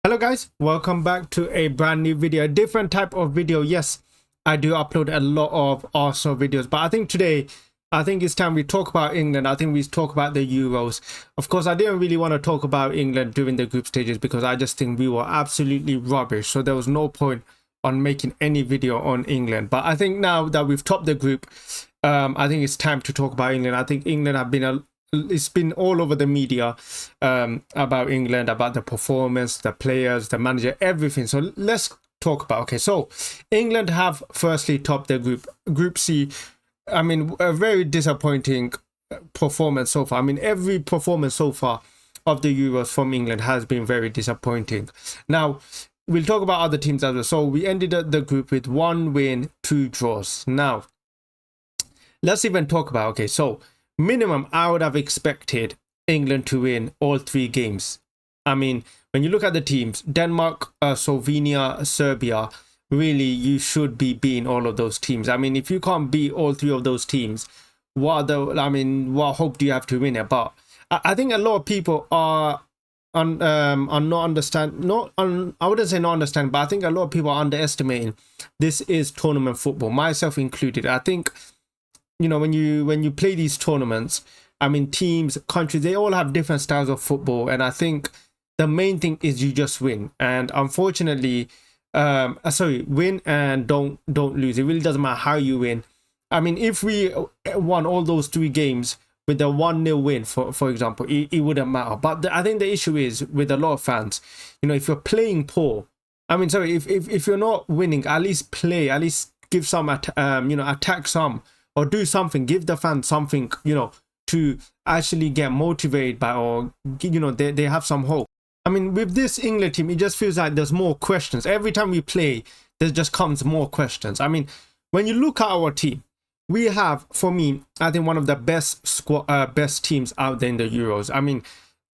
Hello guys, welcome back to a brand new video, a different type of video. Yes, I do upload a lot of Arsenal videos, but I think today it's time we talk about England. I think we talk about the Euros. Of course, I didn't really want to talk about England during the group stages because I just think we were absolutely rubbish, so there was no point on making any video on England. But I think now that we've topped the group, I think it's time to talk about England. I think England have been it's been all over the media about England, about the performance, the players, the manager, everything. So let's talk about, okay, so England have firstly topped their group C. I mean, a very disappointing performance so far. I mean, every performance so far of the Euros from England has been very disappointing. Now we'll talk about other teams as well. So we ended the group with 1 win, 2 draws. Now let's even talk about, okay, so minimum I would have expected England to win all 3 games. I mean, when you look at the teams, Denmark, Slovenia, Serbia, really you should be beating all of those teams. I mean, if you can't beat all 3 of those teams, what hope do you have to win it? But I think a lot of people are I wouldn't say not understand, but I think a lot of people are underestimating this is tournament football, myself included. I think, you know, when you play these tournaments, I mean, teams, countries, they all have different styles of football, and I think the main thing is you just win. And unfortunately, win and don't lose. It really doesn't matter how you win. I mean, if we won all those 3 games with a 1-0 win, for example, it wouldn't matter. But I think the issue is with a lot of fans, you know, if you're playing poor, I mean, sorry, if you're not winning, at least play, at least give some, attack some, or do something, give the fans something, you know, to actually get motivated by, or, you know, they have some hope. I mean, with this England team, it just feels like there's more questions. Every time we play, there just comes more questions. I mean, when you look at our team, we have, for me, I think one of the best teams out there in the Euros. I mean,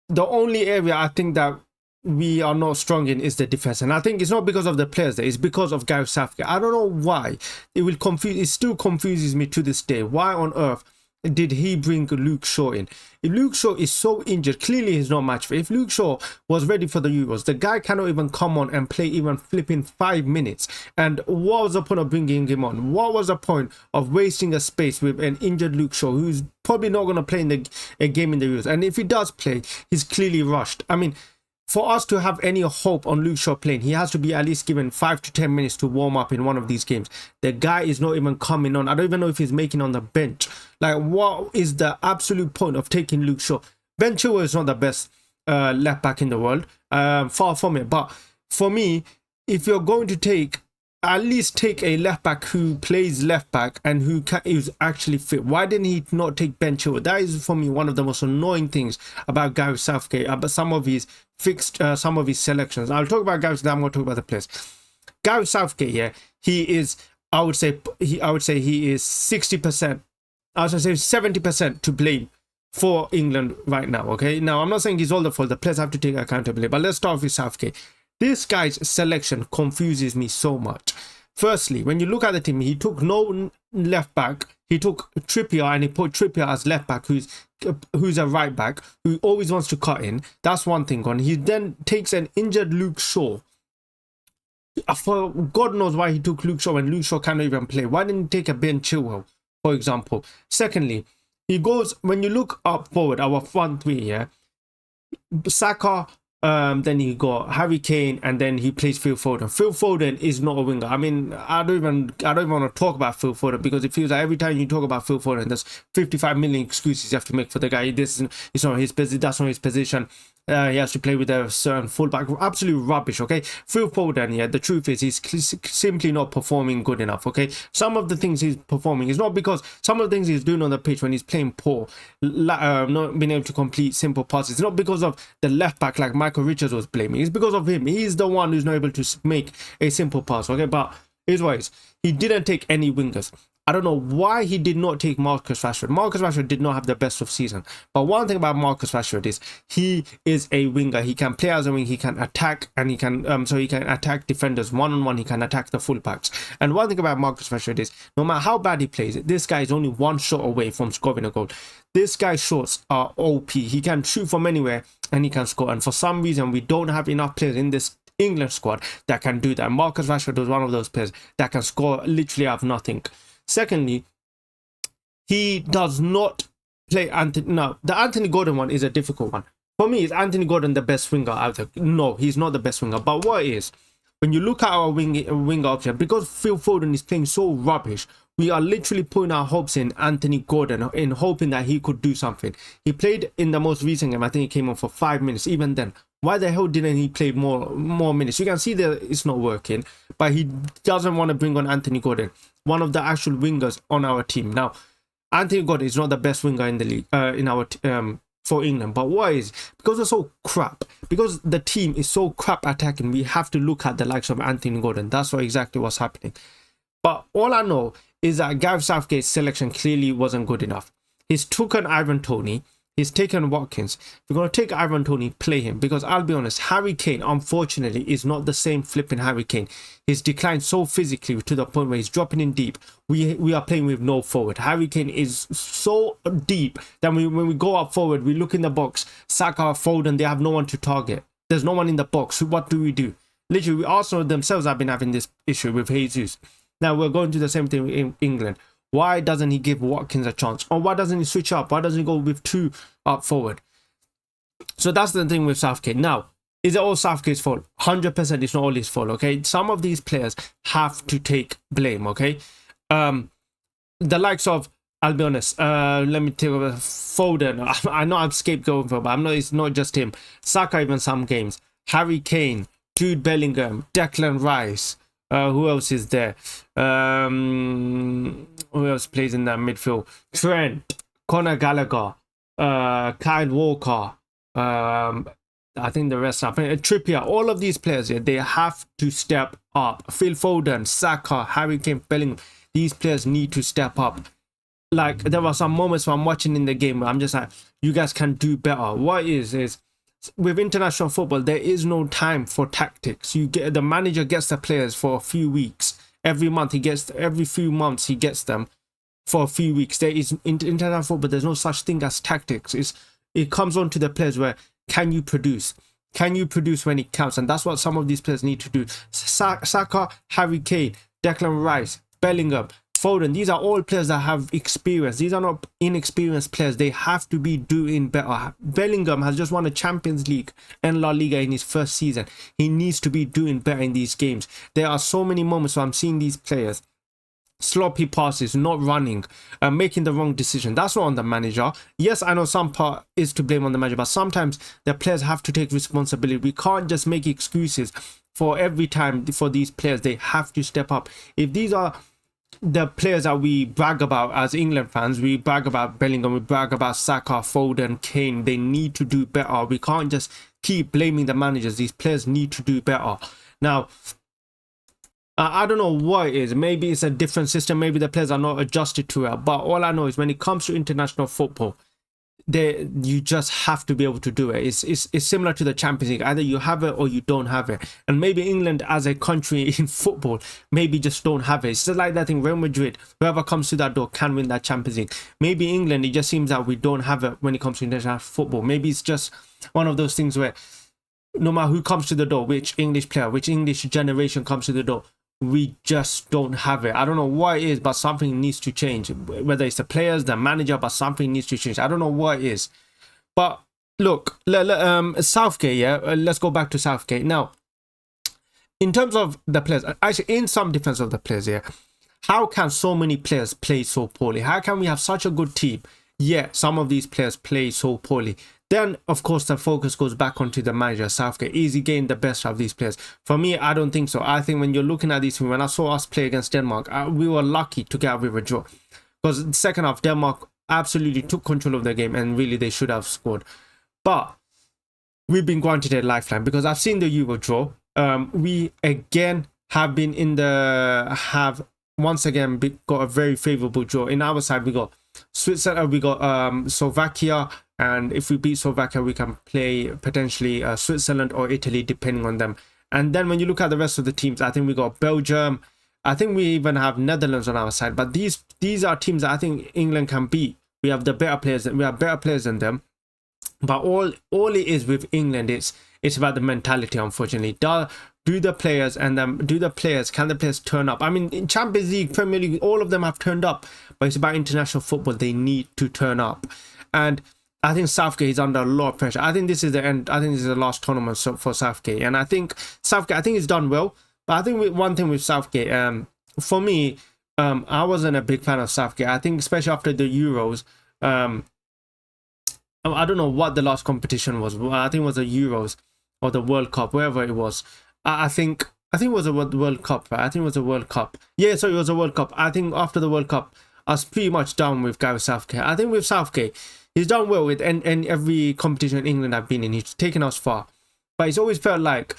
the only area I think that we are not strong in is the defense, and I think it's not because of the players there, it's because of Gareth Southgate. I don't know why. It still confuses me to this day. Why on earth did he bring Luke Shaw in? If Luke Shaw is so injured, clearly he's not match fit. If Luke Shaw was ready for the Euros, the guy cannot even come on and play even flipping 5 minutes. And what was the point of bringing him on? What was the point of wasting a space with an injured Luke Shaw, who's probably not going to play in a game in the Euros? And if he does play, he's clearly rushed. I mean, for us to have any hope on Luke Shaw playing, he has to be at least given 5 to 10 minutes to warm up in one of these games. The guy is not even coming on. I don't even know if he's making on the bench. Like, what is the absolute point of taking Luke Shaw? Ben Chilwell is not the best left back in the world, far from it. But for me, if you're going to at least take a left back who plays left back and who is actually fit. Why didn't he not take Ben Chilwell? That is, for me, one of the most annoying things about Gareth Southgate, about some of his selections. I'll talk about Gareth, then I'm going to talk about the players. Gareth Southgate, yeah, he is, I would say he is 60%, I would say 70% to blame for England right now, okay? Now, I'm not saying he's all the fault. The players have to take accountability, but let's start with Southgate. This guy's selection confuses me so much. Firstly, when you look at the team, he took no left back. He took Trippier and he put Trippier as left back, who's a right back, who always wants to cut in. That's one thing gone. He then takes an injured Luke Shaw. For God knows why he took Luke Shaw when Luke Shaw cannot even play. Why didn't he take a Ben Chilwell, for example? Secondly, he goes, when you look up forward, our front 3, yeah, Saka, then he got Harry Kane, and then he plays Phil Foden. Phil Foden is not a winger. I mean, I don't even want to talk about Phil Foden, because it feels like every time you talk about Phil Foden, there's 55 million excuses you have to make for the guy. It's not his position. That's not his position. He has to play with a certain fullback. Absolute rubbish, okay? Phil Foden, yeah, the truth is he's simply not performing good enough, okay? Some of the things he's performing is not because some of the things he's doing on the pitch when he's playing poor, not being able to complete simple passes. It's not because of the left back like Michael Richards was blaming. It's because of him. He's the one who's not able to make a simple pass, okay? But here's what it is. He didn't take any wingers. I don't know why he did not take Marcus Rashford. Marcus Rashford did not have the best of season. But one thing about Marcus Rashford is he is a winger. He can play as a wing. He can attack, and he can attack defenders one-on-one. He can attack the fullbacks. And one thing about Marcus Rashford is no matter how bad he plays, this guy is only 1 shot away from scoring a goal. This guy's shots are OP. He can shoot from anywhere and he can score. And for some reason, we don't have enough players in this England squad that can do that. Marcus Rashford was one of those players that can score literally out of nothing. Secondly, he does not play Anthony. No, the Anthony Gordon one is a difficult one. For me, is Anthony Gordon the best winger out there? No, he's not the best winger. But what is, when you look at our winger option, because Phil Foden is playing so rubbish, we are literally putting our hopes in Anthony Gordon in hoping that he could do something. He played in the most recent game. I think he came on for 5 minutes. Even then, why the hell didn't he play more minutes? You can see that it's not working, but he doesn't want to bring on Anthony Gordon, one of the actual wingers on our team. Now, Anthony Gordon is not the best winger in the league, in our for England. But why is? Because they're so crap. Because the team is so crap attacking, we have to look at the likes of Anthony Gordon. That's what exactly what's happening. But all I know is that Gareth Southgate's selection clearly wasn't good enough. He's taken Ivan Toney. He's taken Watkins. If we're going to take Ivan Toney, play him. Because I'll be honest, Harry Kane, unfortunately, is not the same flipping Harry Kane. He's declined so physically to the point where he's dropping in deep. We are playing with no forward. Harry Kane is so deep that when we go up forward, we look in the box. Saka, Foden, they have no one to target. There's no one in the box. So what do we do? Literally, Arsenal themselves have been having this issue with Jesus. Now we're going to the same thing in England. Why doesn't he give Watkins a chance? Or why doesn't he switch up? Why doesn't he go with 2 up forward? So that's the thing with Southgate. Now, is it all Southgate's fault? 100% it's not all his fault, okay? Some of these players have to take blame, okay? The likes of, I'll be honest, let me take over Foden. I know I'm scapegoating for, but it's not just him. Saka even some games. Harry Kane, Jude Bellingham, Declan Rice. Who else is there? Who else plays in that midfield? Trent, Conor Gallagher, Kyle Walker. I think the rest are Trippier. All of these players here, they have to step up. Phil Foden, Saka, Harry Kane, Bellingham. These players need to step up. Like, there were some moments when I'm watching in the game where I'm just like, you guys can do better. What is with international football, there is no time for tactics. The manager gets the players for a few weeks. Every few months he gets them for a few weeks. There is in international football, there's no such thing as tactics. It comes on to the players where can you produce? Can you produce when it counts? And that's what some of these players need to do. Saka, Harry Kane, Declan Rice, Bellingham, Foden, these are all players that have experience. These are not inexperienced players. They have to be doing better. Bellingham has just won a Champions League and La Liga in his first season. He needs to be doing better in these games. There are so many moments where I'm seeing these players sloppy passes, not running, making the wrong decision. That's not on the manager. Yes, I know some part is to blame on the manager, but sometimes the players have to take responsibility. We can't just make excuses for every time for these players. They have to step up. If these are the players that we brag about as England fans, we brag about Bellingham, we brag about Saka, Foden, Kane. They need to do better. We can't just keep blaming the managers. These players need to do better. Now, I don't know what it is. Maybe it's a different system. Maybe the players are not adjusted to it. But all I know is when it comes to international football, you just have to be able to do it. It's similar to the Champions League. Either you have it or you don't have it. And maybe England as a country in football maybe just don't have it. It's just like that thing, Real Madrid, whoever comes to that door can win that Champions League. Maybe England, it just seems that we don't have it when it comes to international football. Maybe it's just one of those things where no matter who comes to the door, which English player, which English generation comes to the door, we just don't have it. I don't know what it is, but something needs to change. Whether it's the players, the manager, but something needs to change. I don't know what it is. But look, Southgate, yeah, let's go back to Southgate. Now, in terms of the players, actually, in some defense of the players here, how can so many players play so poorly? How can we have such a good team, yet some of these players play so poorly? Then, of course, the focus goes back onto the manager, Southgate. Is he getting the best of these players? For me, I don't think so. I think when you're looking at these, when I saw us play against Denmark, we were lucky to get out with a draw. Because the second half, Denmark absolutely took control of the game and really they should have scored. But we've been granted a lifeline because I've seen the Euro draw. We again have been once again got a very favourable draw. In our side, we got Switzerland, we got Slovakia. And if we beat Slovakia, we can play potentially Switzerland or Italy, depending on them. And then when you look at the rest of the teams, I think we got Belgium. I think we even have Netherlands on our side. But these are teams that I think England can beat. We have the better players. We have better players than them. But all it is with England is It's about the mentality, unfortunately. Can the players turn up? I mean, in Champions League, Premier League, all of them have turned up, but it's about international football. They need to turn up. And I think Southgate is under a lot of pressure. I think this is the end. I think this is the last tournament for Southgate. And I think he's done well. But I think one thing with Southgate, for me, I wasn't a big fan of Southgate. I think especially after the Euros, I don't know what the last competition was. I think it was the Euros or the World Cup, wherever it was. I think it was a World Cup. Right? I think it was a World Cup. Yeah, so it was a World Cup. I think after the World Cup, I was pretty much done with Gareth Southgate. I think with Southgate, he's done well with and every competition in England I've been in. He's taken us far. But it's always felt like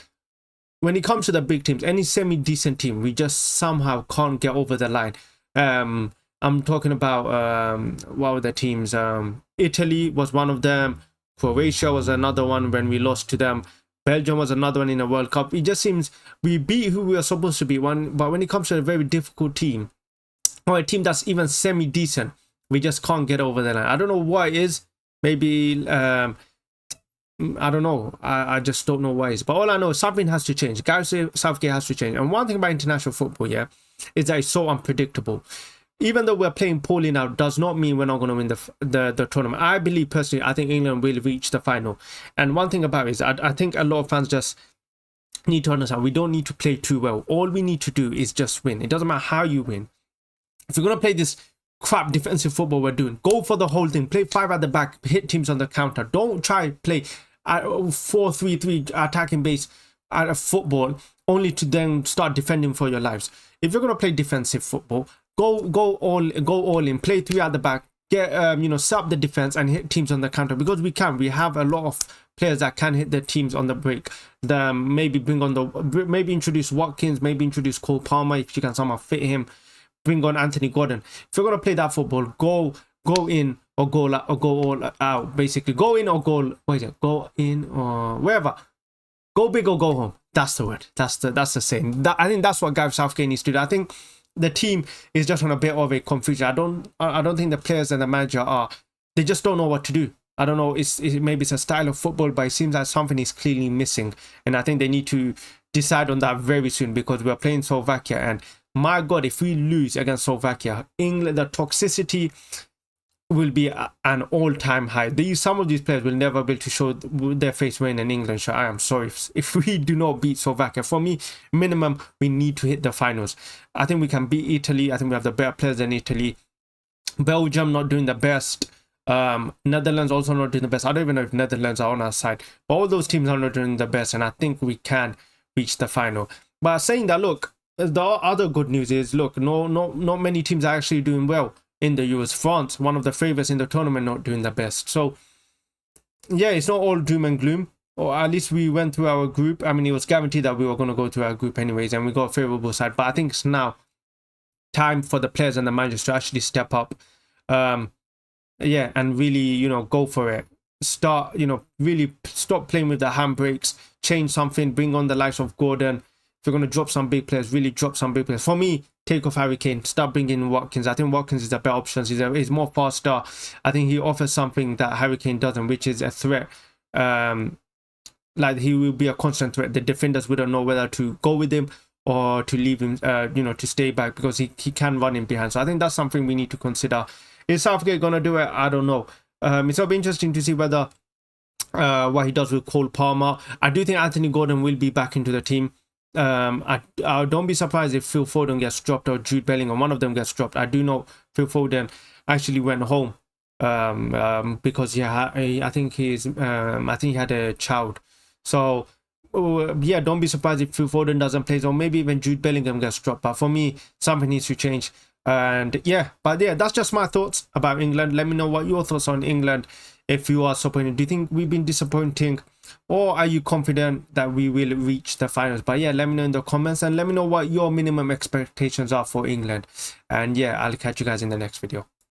when it comes to the big teams, any semi-decent team, we just somehow can't get over the line. I'm talking about, what were the teams? Italy was one of them. Croatia was another one when we lost to them. Belgium was another one in the World Cup. It just seems we beat who we were supposed to be, but when it comes to a very difficult team, or a team that's even semi-decent, we just can't get over the line. I don't know what it is. Maybe, I don't know. I just don't know why it is. But all I know is something has to change. Gareth Southgate has to change. And one thing about international football, yeah, is that it's so unpredictable. Even though we're playing poorly now, does not mean we're not going to win the tournament. I believe personally, I think England will reach the final. And one thing about it is, I think a lot of fans just need to understand we don't need to play too well. All we need to do is just win. It doesn't matter how you win. If you're going to play this crap defensive football we're doing, go for the whole thing. Play 5 at the back, hit teams on the counter. Don't try play 4-3-3 attacking base at a football only to then start defending for your lives. If you're going to play defensive football, go all in, play 3 at the back, get set up the defense and hit teams on the counter, because we have a lot of players that can hit their teams on the break. Maybe introduce Watkins, maybe introduce Cole Palmer if you can somehow fit him. Bring on Anthony Gordon. If you're gonna play that football, go in or go all out. Basically, go in or go in or wherever. Go big or go home. That's the word. That's the saying. I think that's what Gareth Southgate needs to do. I think the team is just on a bit of a confusion. I don't think the players and the manager they just don't know what to do. I don't know. Maybe it's a style of football, but it seems like something is clearly missing, and I think they need to decide on that very soon, because we're playing Slovakia, and my God, if we lose against Slovakia, England, the toxicity will be an all-time high. Some of these players will never be able to show their face when in England. So I am sorry if we do not beat Slovakia. For me, minimum, we need to hit the finals. I think we can beat Italy. I think we have the better players than Italy. Belgium not doing the best. Netherlands also not doing the best. I don't even know if Netherlands are on our side. But all those teams are not doing the best, and I think we can reach the final. But saying that, look, the other good news is, look, not many teams are actually doing well in the Euros. France, one of the favorites in the tournament, not doing the best. So yeah, it's not all doom and gloom, or at least we went through our group. I mean, it was guaranteed that we were going to go through our group anyways, and we got a favorable side. But I think it's now time for the players and the managers to actually step up, and really, go for it. Start, really stop playing with the handbrakes, change something, bring on the likes of Gordon. If you're going to drop some big players, really drop some big players. For me, take off Harry Kane, start bringing in Watkins. I think Watkins is a better option. He's more faster. I think he offers something that Harry Kane doesn't, which is a threat. Like, he will be a constant threat. The defenders wouldn't know whether to go with him or to leave him, to stay back, because he can run in behind. So I think that's something we need to consider. Is Southgate going to do it? I don't know. It's going to be interesting to see whether what he does with Cole Palmer. I do think Anthony Gordon will be back into the team. I don't be surprised if Phil Foden gets dropped or Jude Bellingham, one of them gets dropped. I do know Phil Foden actually went home because I think he had a child. So don't be surprised if Phil Foden doesn't play, or maybe even Jude Bellingham gets dropped. But for me, something needs to change. And that's just my thoughts about England. Let me know what your thoughts on England. If you are disappointed, do you think we've been disappointing, or are you confident that we will reach the finals? But let me know in the comments, and let me know what your minimum expectations are for England. And I'll catch you guys in the next video.